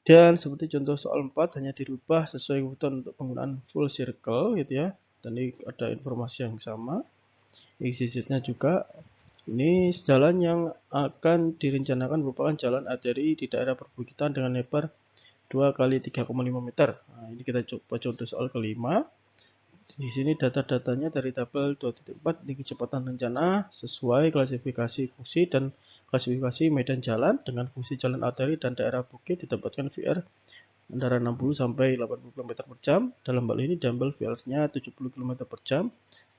Dan seperti contoh soal 4 hanya dirubah sesuai kebutuhan untuk penggunaan full circle gitu ya. Dan ini ada informasi yang sama. XYZ-nya juga. Ini jalan yang akan direncanakan merupakan jalan arteri di daerah perbukitan dengan lebar 2 kali 3,5 meter. Nah, ini kita coba contoh soal kelima. Di sini data-datanya dari tabel 2.4 ini kecepatan rencana sesuai klasifikasi fungsi dan klasifikasi medan jalan dengan fungsi jalan arteri dan daerah bukit didapatkan VR antara 60 sampai 80 km per jam. Dalam hal ini dumbbell VR-nya 70 km per jam.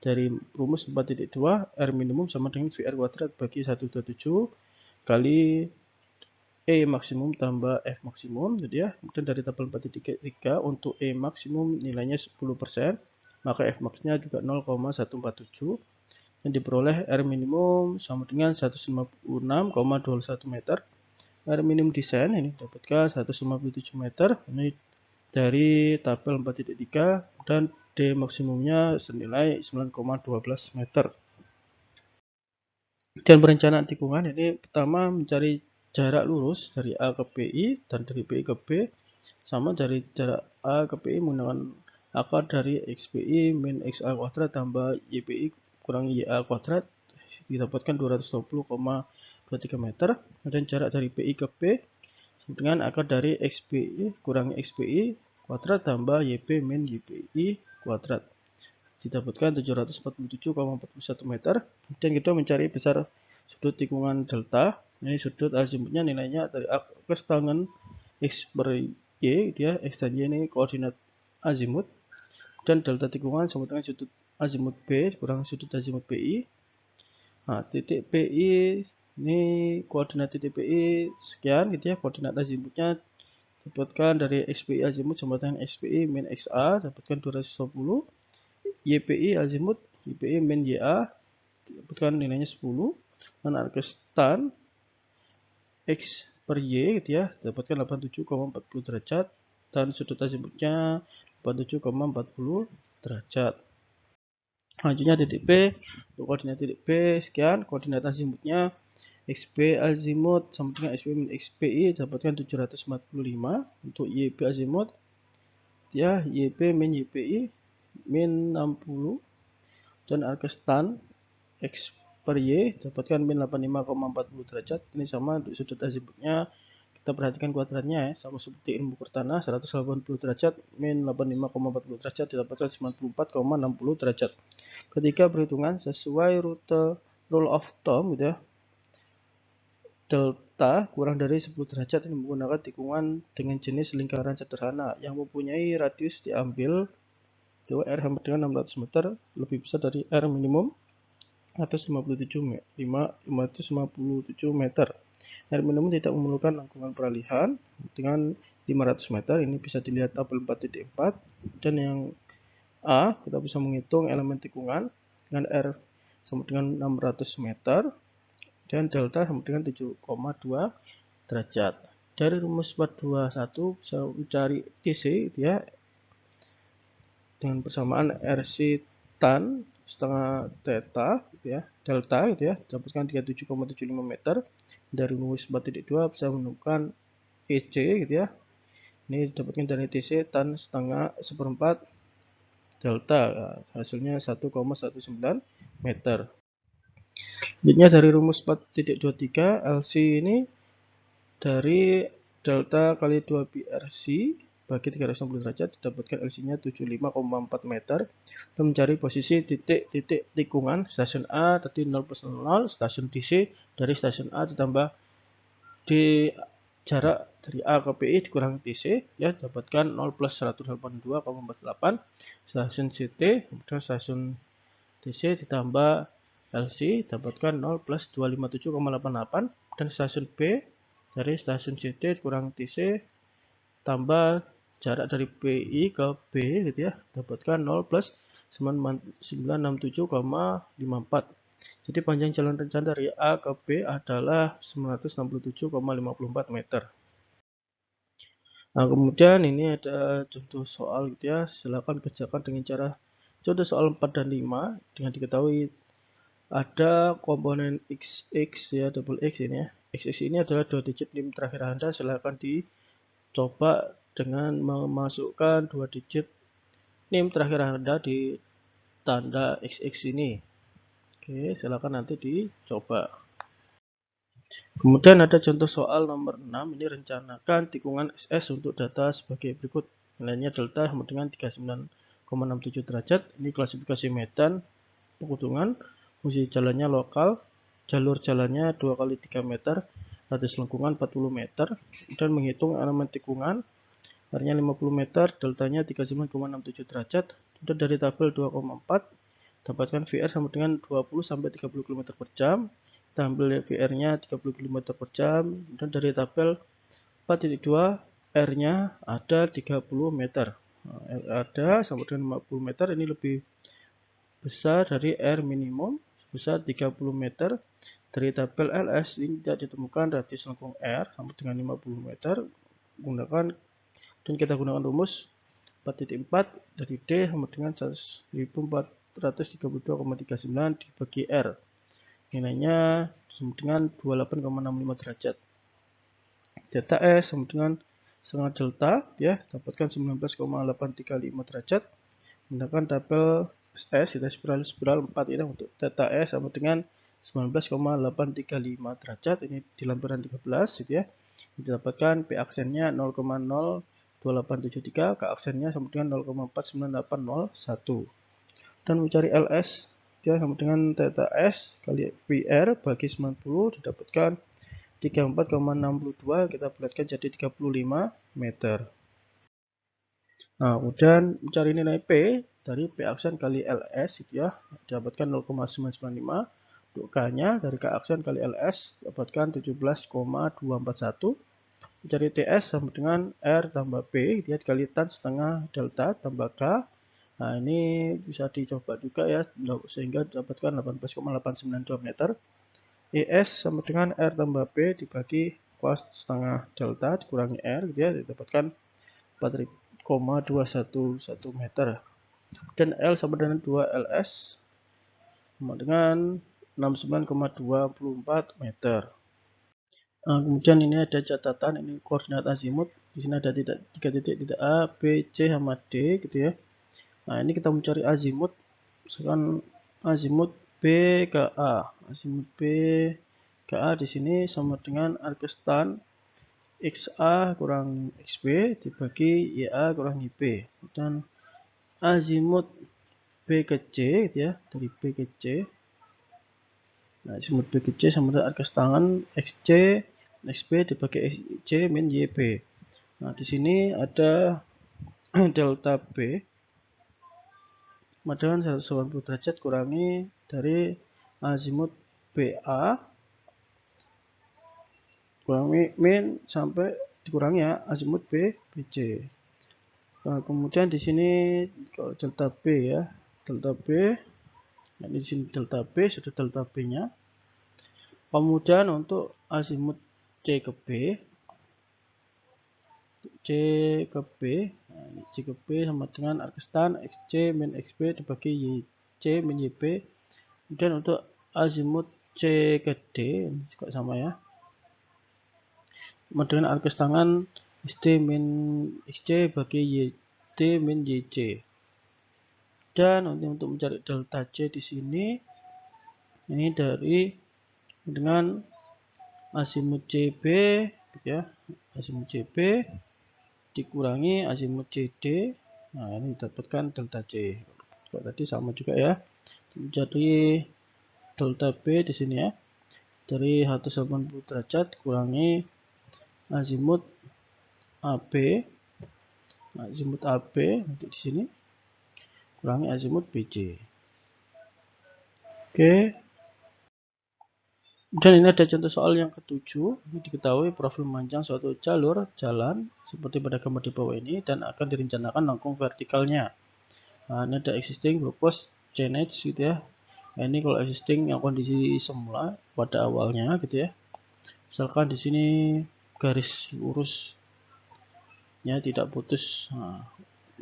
Dari rumus 4.2 R minimum sama dengan VR kuadrat bagi 127 kali E maksimum tambah F maksimum gitu ya. Kemudian dari tabel 4.3 untuk E maksimum nilainya 10%, maka F max-nya juga 0,147 yang diperoleh R minimum sama dengan 156,21 meter. R minimum desain ini dapatkan 157 meter ini dari tabel 4.3 dan D maksimumnya senilai 9,12 meter. Dan perencanaan tikungan ini pertama mencari jarak lurus dari A ke BI dan dari BI ke B sama dari jarak A ke BI menggunakan akar dari XBI min XA kuadrat tambah YBI kurang YA kuadrat didapatkan 220,23 meter. Dan jarak dari BI ke B dengan akar dari XBI kurang XBI kuadrat tambah YB min YBI kuadrat didapatkan 747,41 meter. Dan kita mencari besar sudut tikungan delta. Ini sudut azimutnya nilainya dari akses tangan X per Y, dia X dan Y ini koordinat azimut. Dan delta tikungan sama dengan sudut azimut B kurang sudut azimut BI. Nah, titik BI ini koordinat titik BI sekian gitu ya, koordinat azimutnya dapatkan dari XBI azimut sama dengan XBI min XA dapatkan 210. YPI azimut YPI min YA dapatkan nilainya 10. Dan arcus tan X per Y gitu ya dapatkan 87,40 derajat dan sudut azimutnya 87,40 derajat. Selanjutnya titik B untuk koordinat titik B sekian, koordinat azimutnya XB azimut sama dengan XB min XBI dapatkan 745. Untuk YB azimut ya YB min YPI min 60 dan arcus tan X per Y dapatkan min 85,40 derajat. Ini sama untuk sudut azimutnya, kita perhatikan kuadratnya ya, sama seperti ilmu pertanah 180 derajat min 85,40 derajat didapatkan 94,60 derajat. Ketika perhitungan sesuai rute rule of thumb gitu ya, delta kurang dari 10 derajat ini menggunakan tikungan dengan jenis lingkaran sederhana yang mempunyai radius diambil itu R sama dengan 600 meter lebih besar dari R minimum atas 557 meter. R minimum tidak memerlukan lengkungan peralihan dengan 500 meter. Ini bisa dilihat tabel 4.4. Dan yang A, kita bisa menghitung elemen tikungan dengan R sama dengan 600 meter dan delta sama dengan 7,2 derajat. Dari rumus 421 bisa mencari TC ya dengan persamaan RC tan setengah theta gitu ya, delta gitu ya, dapatkan 37,75 meter. Dari rumus 4.2 bisa menemukan EC gitu ya. Ini dapatkan dari TC tan setengah seperempat delta, hasilnya 1,19 meter. Selanjutnya dari rumus 4.23 LC ini dari delta kali 2 BRC bagi 360 derajat didapatkan LC-nya 75,4 meter. Dan mencari posisi titik-titik tikungan stasiun A tadi 0 plus 0, stasiun DC dari stasiun A ditambah di jarak dari A ke BI dikurangi TC ya dapatkan 0 plus 182,48. Stasiun CT kemudian stasiun DC ditambah LC dapatkan 0 plus 257,88. Dan stasiun B dari stasiun CT kurang TC tambah jarak dari BI ke B gitu ya dapatkan 0 plus 967,54. Jadi panjang jalan rencana dari A ke B adalah 967,54 meter. Nah, kemudian ini ada contoh soal gitu ya. Silakan kerjakan dengan cara contoh soal 4 dan 5 dengan diketahui ada komponen XX ya, double X ini ya. XX ini adalah 2 digit NIM terakhir Anda. Silakan coba dengan memasukkan 2 digit NIM terakhir Anda di tanda XX ini. Oke, silakan nanti dicoba. Kemudian ada contoh soal nomor 6, ini rencanakan tikungan SS untuk data sebagai berikut. Nilainya delta sama dengan 39,67 derajat. Ini klasifikasi medan, penghitungan, fungsi jalannya lokal, jalur jalannya 2 kali 3 meter, radius lengkungan 40 meter, dan menghitung elemen tikungan, R-nya 50 meter, deltanya 39,67 derajat. Kemudian dari tabel 2,4, dapatkan VR sama dengan 20 sampai 30 km per jam. Kita ambil VR-nya 30 km per jam, dan dari tabel 4.2 R-nya ada 30 meter. Nah, R ada sama dengan 50 meter, ini lebih besar dari R minimum sebesar 30 meter. Dari tabel LS ini tidak ditemukan radius lengkung R sama dengan 50 meter. Dan kita gunakan rumus 4.4 dari D sama dengan 1432,39 dibagi R. Nilainya sama dengan 28,65 derajat. Delta S sama dengan setengah delta, ya, dapatkan 19,835 derajat. Menggunakan tabel SS, kita spiral 4 ini untuk delta S sama dengan 19,835 derajat. Ini di lampiran 13, gitu ya. Didapatkan P aksennya 0,02873, K aksennya sama dengan 0,49801. Dan mencari LS, dia sama dengan theta S kali PR bagi 90, didapatkan 34,62, kita bulatkan jadi 35 meter. Nah, kemudian mencari nilai P dari P aksen kali LS, gitu ya, didapatkan 0,995. Untuk K-nya dari K aksen kali LS dapatkan 17,241. Mencari TS sama dengan R tambah P, dia dikali tan setengah delta tambah K. Nah, ini bisa dicoba juga ya, sehingga dapatkan 18,892 meter. ES sama dengan R tambah P dibagi kuas setengah delta dikurangi R, gitu ya, didapatkan 4,211 meter. Dan L sama dengan 2 LS sama dengan 69,24 meter. Nah, kemudian ini ada catatan, ini koordinat azimut. Di sini ada tiga titik, titik A, B, C sama D, gitu ya. Nah, ini kita mencari azimut. Misalkan azimut B ke A. Azimut B ke A di sini sama dengan arkestan XA kurang XB dibagi YA kurang YB. Dan azimut B ke C, gitu ya, dari B ke C. Nah, azimut B ke C sama dengan arkestangan XC XB dibagi XC min YB. Nah, di sini ada delta B sama dengan 180 derajat kurangi dari azimut BA kurangi min sampai dikurangi ya azimut BC. Nah, kemudian di sini kalau delta B ya, delta B. Nah, di sini delta B sudah delta B-nya. Kemudian untuk azimut C ke B, nah, C ke B sama dengan arkestan XC min XB dibagi YC min YB. Kemudian untuk azimut C ke D ini juga sama ya, sama dengan arkestangan XD min XC bagi YD min YC. Dan untuk mencari delta C di sini, ini dari dengan azimut CB, gitu ya, azimut CB dikurangi azimut CD. Nah, ini dapatkan delta C. Tadi sama juga ya. Jadi delta B di sini ya, dari 180 derajat kurangi azimut AB. Azimut AB nanti di sini kurangi azimut BC. Oke. Dan ini ada contoh soal yang ketujuh. Ini diketahui profil memanjang suatu jalur jalan seperti pada gambar di bawah ini dan akan direncanakan lengkung vertikalnya. Nah, ini ada existing, proposed, change, gitu ya. Nah, ini kalau existing yang kondisi semula pada awalnya, gitu ya. Misalkan di sini garis lurusnya tidak putus. Nah,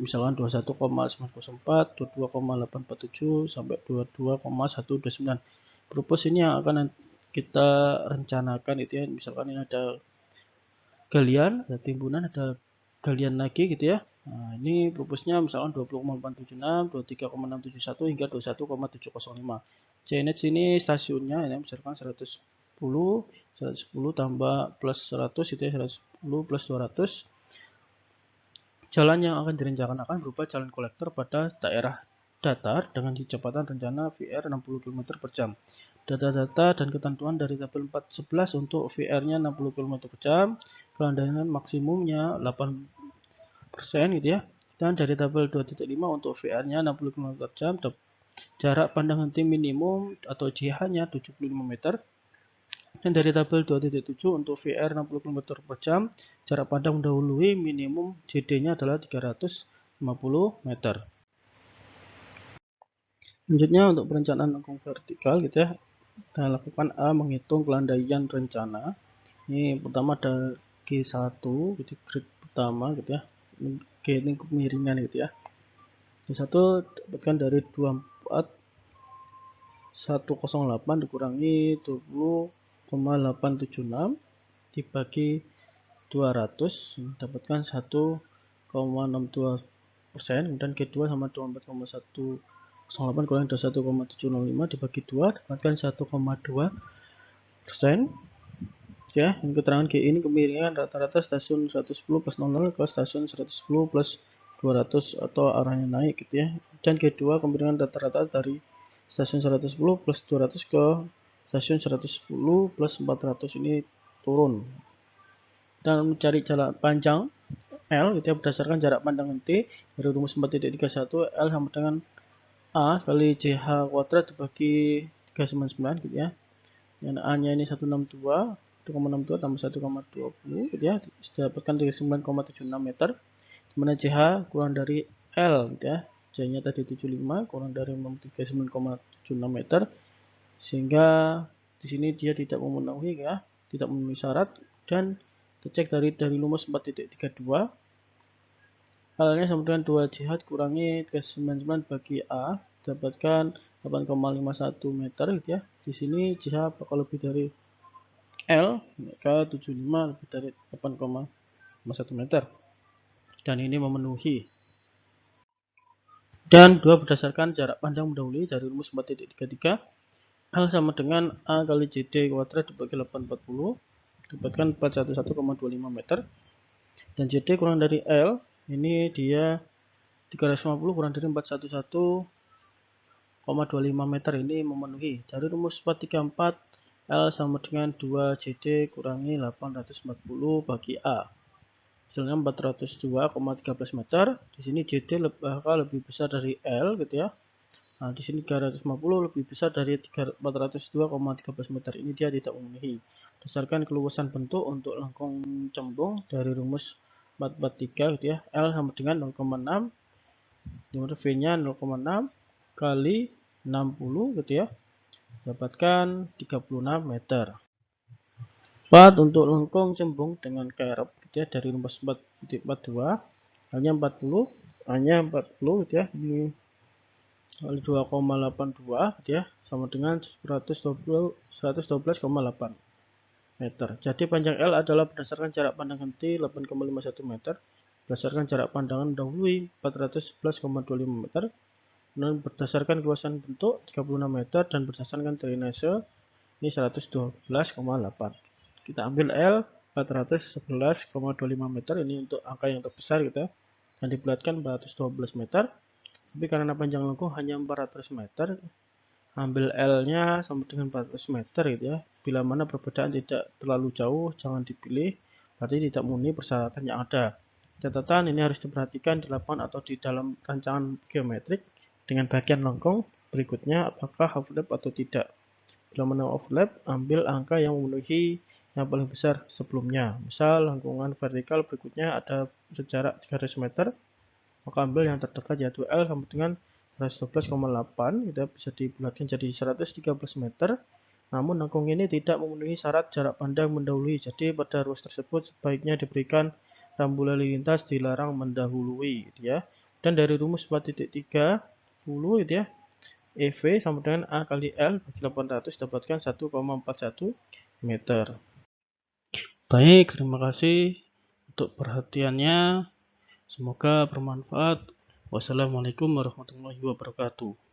misalkan 21,904, 22,847 sampai 22,129. Propose ini yang akan kita rencanakan, itu ya. Misalkan ini ada galian, ada timbunan, ada galian lagi gitu ya. Nah, ini purpose-nya misalkan 20,876, 23,671 hingga 21,705. CNH ini stasiunnya ya, misalkan 110 tambah plus 100 itu ya, 110 plus 200. Jalan yang akan direncanakan berupa jalan kolektor pada daerah datar dengan kecepatan rencana VR 60 km per jam. Data-data dan ketentuan dari tabel 411 untuk VR-nya 60 km per jam, kelandaian maksimumnya 8% gitu ya. Dan dari tabel 2.5 untuk VR-nya 60 km per jam, jarak pandang henti minimum atau JH-nya 75 meter. Dan dari tabel 2.7 untuk VR 60 km per jam, jarak pandang mendahului minimum JD-nya adalah 350 meter. Selanjutnya untuk perencanaan lengkung vertikal gitu ya, kita lakukan A, menghitung kelandaian rencana. Ini pertama ada G1 gitu, grid pertama gitu ya. G ini kemiringan gitu ya. G1 dapatkan dari 24.108 dikurangi 20,876 dibagi 200 dapatkan 1,62%. Kemudian G2 sama 24,108 kurang 21,705 dibagi 2 dapatkan 1,2%. Ya, yang keterangan G ini kemiringan rata-rata stasiun 110 plus 00 ke stasiun 110 plus 200 atau arahnya naik gitu ya. Dan G2 kemiringan rata-rata dari stasiun 110 plus 200 ke stasiun 110 plus 400 ini turun. Dan mencari jarak panjang L gitu ya, berdasarkan jarak pandang T dari rumus 4.31 L sama dengan A kali JH kuadrat dibagi 399 gitu ya. Yang A-nya ini 162 tambah 1,20 gitu ya, dapatkan 39,76 meter. Kemudian CH kurang dari L gitu ya, J-nya tadi 75 kurang dari 39,76 meter, sehingga di sini dia tidak memenuhi ya, tidak memenuhi syarat. Dan dicek dari rumus 4.32 L-nya sama dengan 2JH kurangi 399 bagi A, dapatkan 8,51 meter gitu ya. Di sini JH bakal lebih dari L, maka 75 lebih dari 8,51 meter. Dan ini memenuhi. Dan 2 berdasarkan jarak pandang mendahului dari rumus 4.33 L sama dengan A kali JD kuadrat dibagi 840 dapatkan 411,25 meter. Dan JD kurang dari L, ini dia 350 kurang dari 411,25 meter, ini memenuhi. Dari rumus 434 L sama dengan 2 JD kurangi 840 bagi A. Hasilnya 402,13 meter. Di sini JD bakal lebih besar dari L gitu ya. Nah, di sini 350 lebih besar dari 402,13 meter. Ini dia tidak memenuhi. Berdasarkan keluasan bentuk untuk lengkung cembung dari rumus 443 gitu ya. L sama dengan 0,6, dimana V-nya 0,6 kali 60 gitu ya. Dapatkan 36 meter. 4 untuk lengkung cembung dengan kerep gitu ya, dari rumus 4.42 hanya 40 gitu ya, ini kali 2,82 gitu ya, sama dengan 112,8 meter. Jadi panjang L adalah berdasarkan jarak pandang henti 8,51 meter, berdasarkan jarak pandangan dahului 411,25 meter, dan berdasarkan luasan bentuk 36 meter, dan berdasarkan drainase ini 112,8. Kita ambil L 411,25 meter, ini untuk angka yang terbesar gitu ya, dan dibulatkan 412 meter. Tapi karena panjang lengkung hanya 400 meter, ambil L-nya sama dengan 400 meter gitu ya. Bila mana perbedaan tidak terlalu jauh, jangan dipilih, berarti tidak memenuhi persyaratan yang ada. Catatan ini harus diperhatikan di lapangan atau di dalam rancangan geometrik dengan bagian lengkung berikutnya, apakah overlap atau tidak. Bila mana overlap, ambil angka yang memenuhi yang paling besar sebelumnya. Misal lengkungan vertikal berikutnya ada sejarak 300 meter, maka ambil yang terdekat yaitu L sama dengan 112,8, kita bisa dibulatkan jadi 113 meter. Namun lengkung ini tidak memenuhi syarat jarak pandang mendahului, jadi pada ruas tersebut sebaiknya diberikan rambu lalu lintas dilarang mendahului gitu ya. Dan dari rumus 4.30 gitu ya, EV sama dengan A kali L bagi 800 dapatkan 1,41 meter. Baik, terima kasih untuk perhatiannya. Semoga bermanfaat. Wassalamualaikum warahmatullahi wabarakatuh.